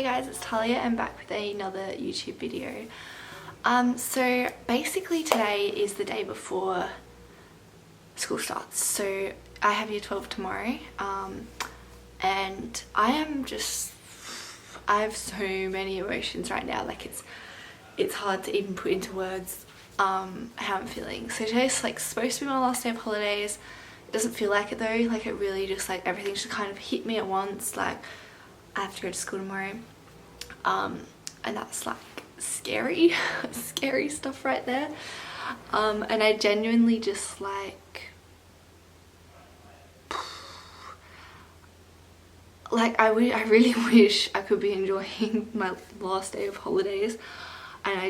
guys, it's Talia. I'm back with another YouTube video. So basically today is the day before school starts. So I have year 12 tomorrow, and I have so many emotions right now. Like it's hard to even put into words how I'm feeling. So today's like supposed to be my last day of holidays. It doesn't feel like it though. Like it really just like everything just kind of hit me at once. Like I have to go to school tomorrow, and that's like scary scary stuff right there. And I genuinely just like I really wish I could be enjoying my last day of holidays, and I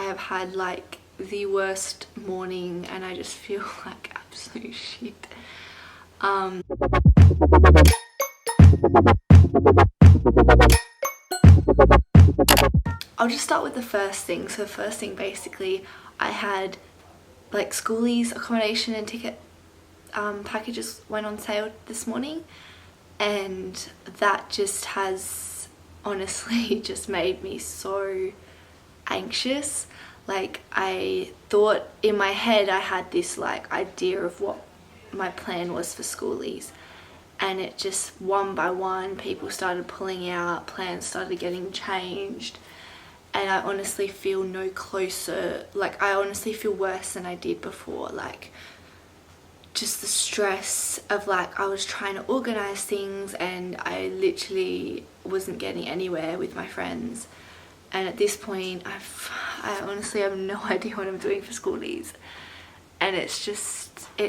have had like the worst morning and I just feel like absolute shit. I'll just start with the first thing. So the first thing, basically, I had like Schoolies accommodation and ticket packages went on sale this morning, and that just has honestly just made me so anxious. Like I thought in my head I had this like idea of what my plan was for Schoolies, and it just one by one people started pulling out, plans started getting changed, and I honestly feel no closer. Like I honestly feel worse than I did before. Like just the stress of like I was trying to organize things and I literally wasn't getting anywhere with my friends, and at this point I honestly have no idea what I'm doing for Schoolies, and it's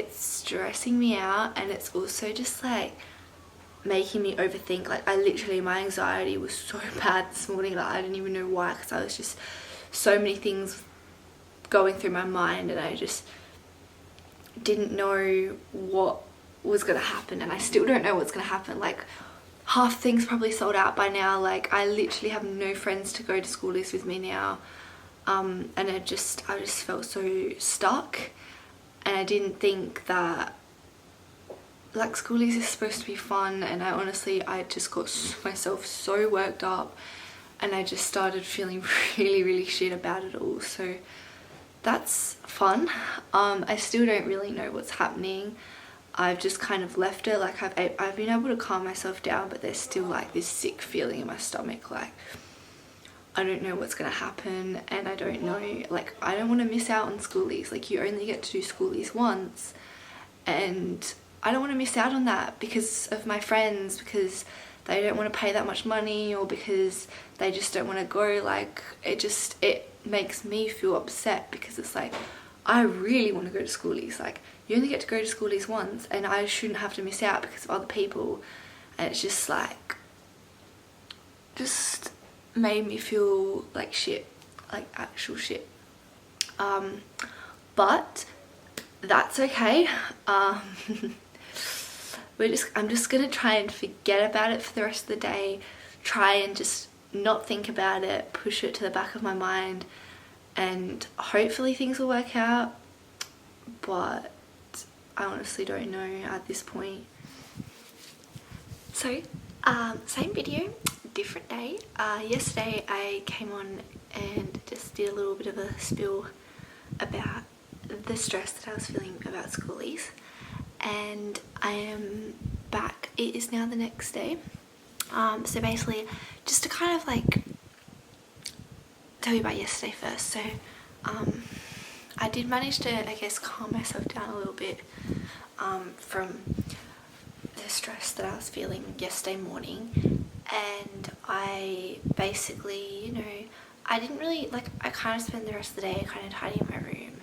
stressing me out, and it's also just like making me overthink. Like I literally, my anxiety was so bad this morning that I didn't even know why, because I was just so many things going through my mind and I just didn't know what was gonna happen, and I still don't know what's gonna happen. Like half things probably sold out by now. Like I literally have no friends to go to Schoolies with me now, and I just felt so stuck, and I didn't think that like Schoolies is supposed to be fun, and I just got myself so worked up and I just started feeling really shit about it all. So that's fun. I still don't really know what's happening. I've just kind of left it. Like I've been able to calm myself down, but there's still like this sick feeling in my stomach. Like I don't know what's gonna happen, and I don't know, like I don't want to miss out on Schoolies. Like you only get to do Schoolies once, and I don't want to miss out on that because of my friends, because they don't want to pay that much money, or because they just don't want to go. Like it makes me feel upset, because it's like I really want to go to Schoolies. Like you only get to go to Schoolies once, and I shouldn't have to miss out because of other people. And it's just like just made me feel like shit, like actual shit. But that's okay. I'm just gonna try and forget about it for the rest of the day, try and just not think about it, push it to the back of my mind, and hopefully things will work out. But I honestly don't know at this point. So same video, different day. Yesterday I came on and just did a little bit of a spill about the stress that I was feeling about Schoolies, and I am back. It is now the next day. So basically, just to kind of like tell you about yesterday first. So I did manage to, I guess, calm myself down a little bit from the stress that I was feeling yesterday morning, and I basically, you know, I didn't really like, I kind of spent the rest of the day kind of tidying my room,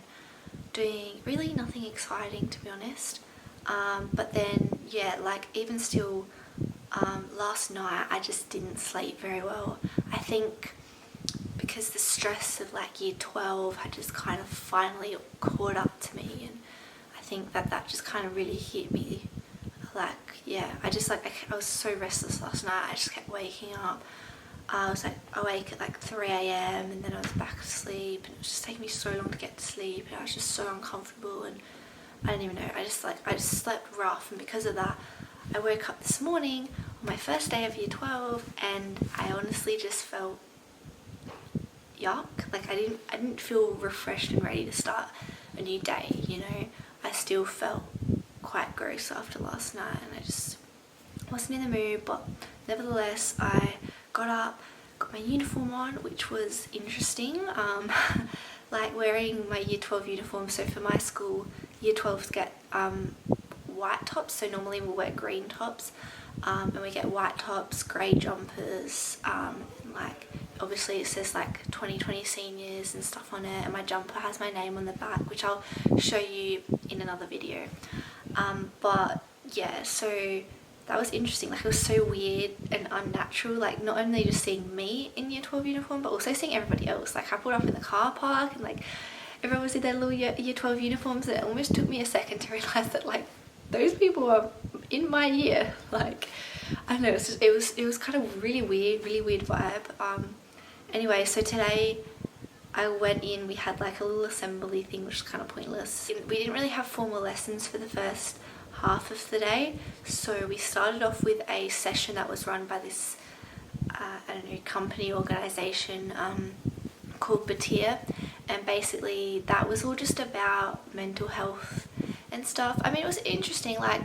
doing really nothing exciting, to be honest. But then yeah, like even still, last night I just didn't sleep very well. I think because the stress of like year 12 had just kind of finally caught up to me, and I think that just kind of really hit me. Like yeah, I was so restless last night. I just kept waking up. I was like awake at like 3 a.m. and then I was back asleep, and it was just taking me so long to get to sleep, and I was just so uncomfortable, and I don't even know, I just slept rough. And because of that, I woke up this morning my first day of year 12, and I honestly just felt yuck. Like I didn't feel refreshed and ready to start a new day, you know. I still felt quite gross after last night and I just wasn't in the mood, but nevertheless I got up, got my uniform on, which was interesting. Like wearing my year 12 uniform. So for my school, year 12s get white tops, so normally we'll wear green tops, and we get white tops, grey jumpers, like obviously it says like 2020 seniors and stuff on it, and my jumper has my name on the back, which I'll show you in another video. But yeah, so that was interesting. Like it was so weird and unnatural, like not only just seeing me in year 12 uniform but also seeing everybody else. Like I pulled up in the car park and like everyone was in their little year 12 uniforms, and it almost took me a second to realise that like those people are in my year. Like I don't know, it was kind of really weird vibe. Anyway, so today I went in, we had like a little assembly thing, which is kind of pointless. We didn't really have formal lessons for the first half of the day, so we started off with a session that was run by this I don't know, company organisation called Batir, and basically that was all just about mental health and stuff. I mean, it was interesting, like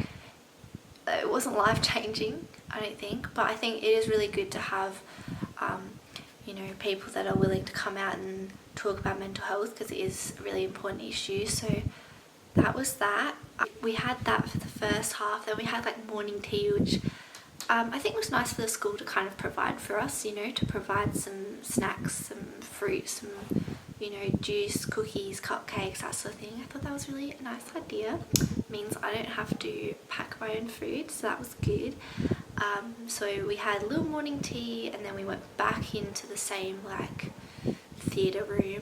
it wasn't life-changing, I don't think, but I think it is really good to have you know, people that are willing to come out and talk about mental health, because it is a really important issue. So that was that. We had that for the first half. Then we had like morning tea, which I think was nice for the school to kind of provide for us, you know, to provide some snacks, some fruit, some, you know, juice, cookies, cupcakes, that sort of thing. I thought that was really a nice idea. It means I don't have to pack my own food, so that was good. So we had a little morning tea, and then we went back into the same like theatre room,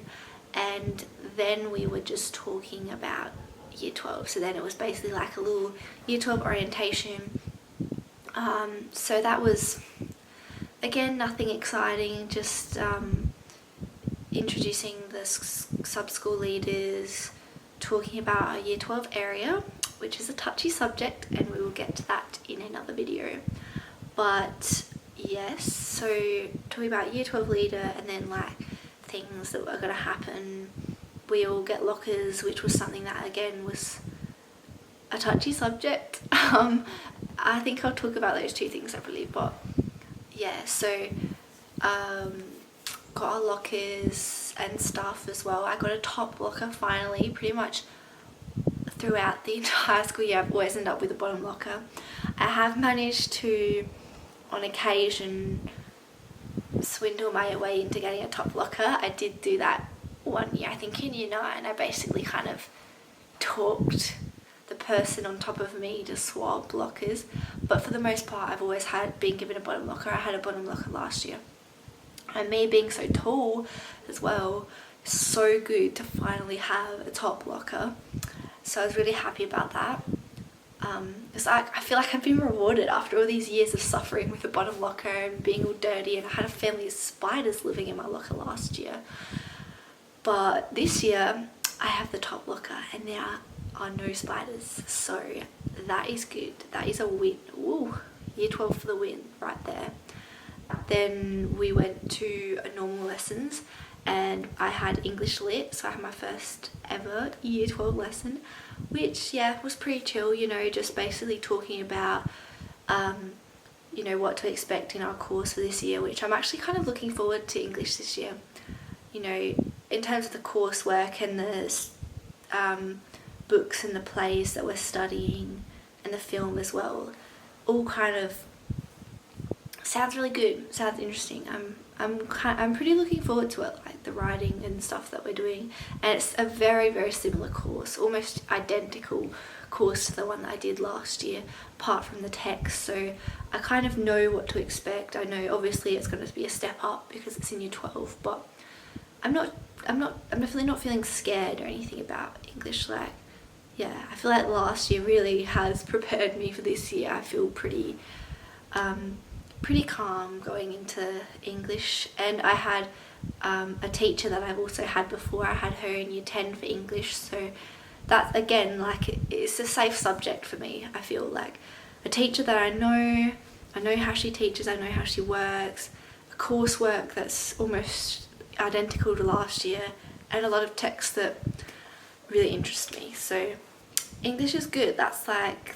and then we were just talking about year 12. So then it was basically like a little year 12 orientation. So that was, again, nothing exciting, just introducing the sub-school leaders, talking about our year 12 area, which is a touchy subject, and we will get to that in another video. But yes, so talking about year 12 leader, and then like things that are going to happen. We all get lockers, which was something that again was a touchy subject. I think I'll talk about those two things separately, but yeah, so got our lockers and stuff as well. I got a top locker finally. Pretty much throughout the entire school year I've always ended up with a bottom locker. I have managed to, on occasion, swindle my way into getting a top locker. I did do that one year, I think in year 9. I basically kind of talked the person on top of me to swap lockers, but for the most part I've always been given a bottom locker. I had a bottom locker last year, and me being so tall as well, so good to finally have a top locker. So I was really happy about that. It's like I feel like I've been rewarded after all these years of suffering with the bottom locker and being all dirty, and I had a family of spiders living in my locker last year. But this year I have the top locker and there are no spiders, so that is good. That is a win. Ooh, year 12 for the win right there. Then we went to normal lessons, and I had English Lit, so I had my first ever year 12 lesson, which yeah, was pretty chill, you know, just basically talking about you know, what to expect in our course for this year, which I'm actually kind of looking forward to English this year. You know, in terms of the coursework and the books and the plays that we're studying and the film as well, all kind of sounds really good, sounds interesting. I'm pretty looking forward to it, like the writing and stuff that we're doing, and it's a very similar course, almost identical course to the one that I did last year, apart from the text. So I kind of know what to expect. I know obviously it's going to be a step up because it's in year 12, but I'm definitely not feeling scared or anything about English. Like, yeah, I feel like last year really has prepared me for this year. I feel pretty calm going into English, and I had a teacher that I've also had before. I had her in year 10 for English, so that's again like it's a safe subject for me. I feel like a teacher that I know, I know how she teaches, I know how she works, coursework that's almost identical to last year, and a lot of texts that really interest me. So English is good. That's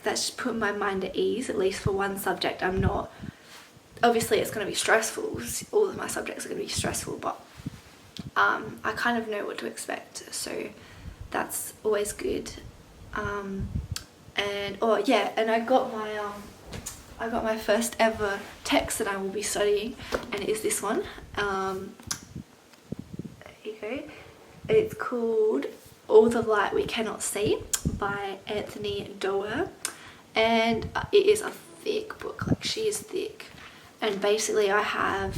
just putting my mind at ease, at least for one subject. I'm not, obviously it's going to be stressful, all of my subjects are going to be stressful, but I kind of know what to expect, so that's always good. And oh yeah, and I got my first ever text that I will be studying, and it is this one. There you go. It's called All the Light We Cannot See by Anthony Doerr, and it is a thick book, like she is thick. And basically I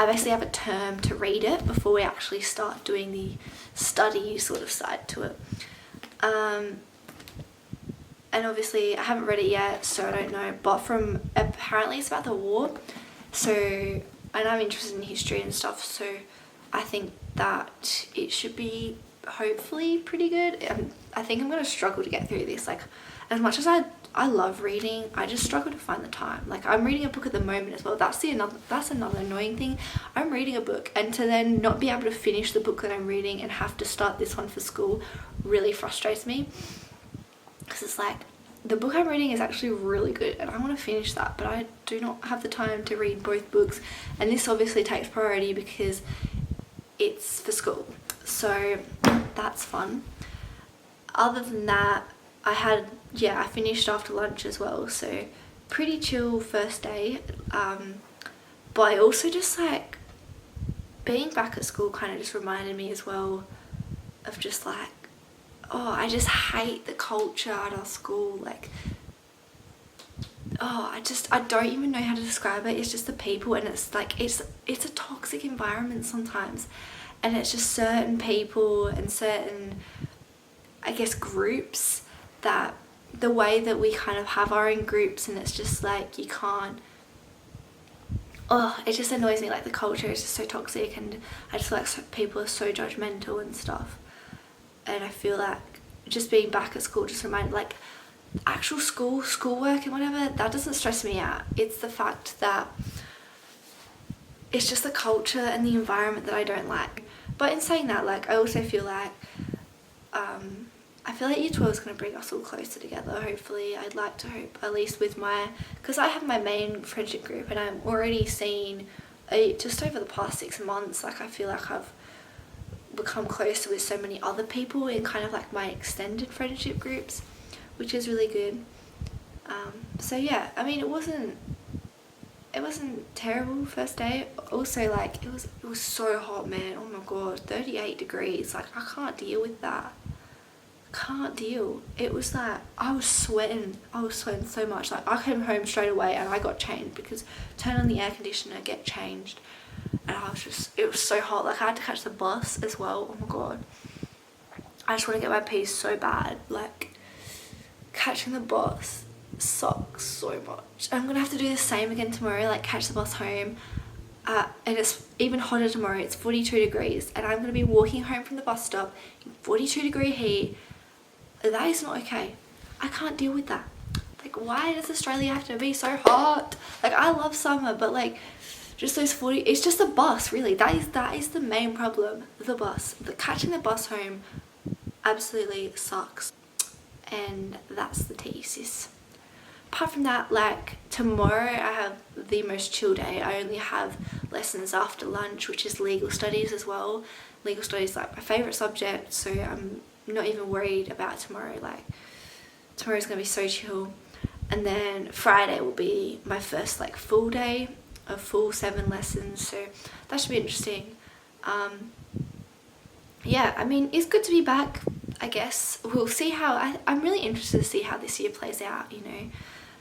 basically have a term to read it before we actually start doing the study sort of side to it. And obviously I haven't read it yet, so I don't know, but apparently it's about the war, so, and I'm interested in history and stuff, so I think that it should be hopefully pretty good. I think I'm going to struggle to get through this. Like, as much as I love reading, I just struggle to find the time. Like, I'm reading a book at the moment as well. That's another annoying thing. I'm reading a book, and to then not be able to finish the book that I'm reading and have to start this one for school really frustrates me. Because it's like, the book I'm reading is actually really good and I want to finish that, but I do not have the time to read both books, and this obviously takes priority because it's for school, so that's fun. Other than that, I finished after lunch as well, so pretty chill first day. But I also just like being back at school kind of just reminded me as well of just like, oh, I just hate the culture at our school. Like, oh, I don't even know how to describe it. It's just the people, and it's like, it's a toxic environment sometimes, and it's just certain people and certain, I guess, groups, that the way that we kind of have our own groups, and it's just like, you can't, oh, it just annoys me. Like, the culture is just so toxic, and I just feel like people are so judgmental and stuff. And I feel like just being back at school just reminded, like, actual schoolwork and whatever, that doesn't stress me out. It's the fact that it's just the culture and the environment that I don't like. But in saying that, like, I also feel like Year 12 is going to bring us all closer together, hopefully. I'd like to hope, at least with because I have my main friendship group, and I'm already seeing just over the past 6 months, like, I feel like I've become closer with so many other people in kind of like my extended friendship groups, which is really good. So yeah, I mean, it wasn't terrible first day. Also, like, it was so hot, man. Oh my god, 38 degrees. Like, I can't deal with that. Can't deal. It was like, I was sweating so much. Like, I came home straight away and I got changed, because turn on the air conditioner, get changed, and it was so hot. Like, I had to catch the bus as well. Oh my god, I just want to get my P's so bad. Like, catching the bus sucks so much. I'm gonna have to do the same again tomorrow, like, catch the bus home, and it's even hotter tomorrow. It's 42 degrees, and I'm gonna be walking home from the bus stop in 42-degree heat. That is not okay. I can't deal with that. Like, why does Australia have to be so hot? Like, I love summer, but like, just those 40, it's just the bus, really. That is the main problem. The bus. Catching the bus home absolutely sucks. And that's the tea, sis. Apart from that, like, tomorrow I have the most chill day. I only have lessons after lunch, which is legal studies as well. Legal studies is like my favourite subject, so I'm not even worried about tomorrow. Like, tomorrow's gonna be so chill. And then Friday will be my first like full day of full 7 lessons, so that should be interesting. Yeah, I mean, it's good to be back, I guess. We'll see how, I'm really interested to see how this year plays out, you know,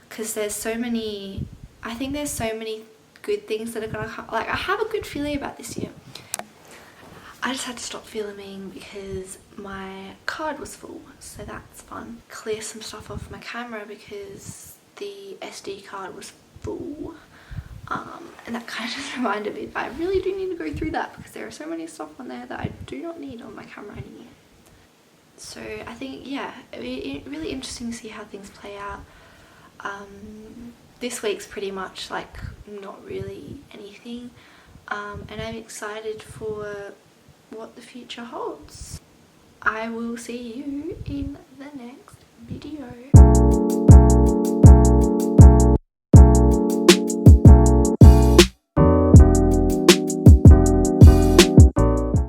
because there's so many good things that are gonna come. Like, I have a good feeling about this year. I just had to stop filming because my card was full, so that's fun. Clear some stuff off my camera because the SD card was full. And that kind of just reminded me that I really do need to go through that, because there are so many stuff on there that I do not need on my camera anymore. So I think, yeah, it'd be really interesting to see how things play out. this week's pretty much like not really anything, and I'm excited for what the future holds. I will see you in the next video.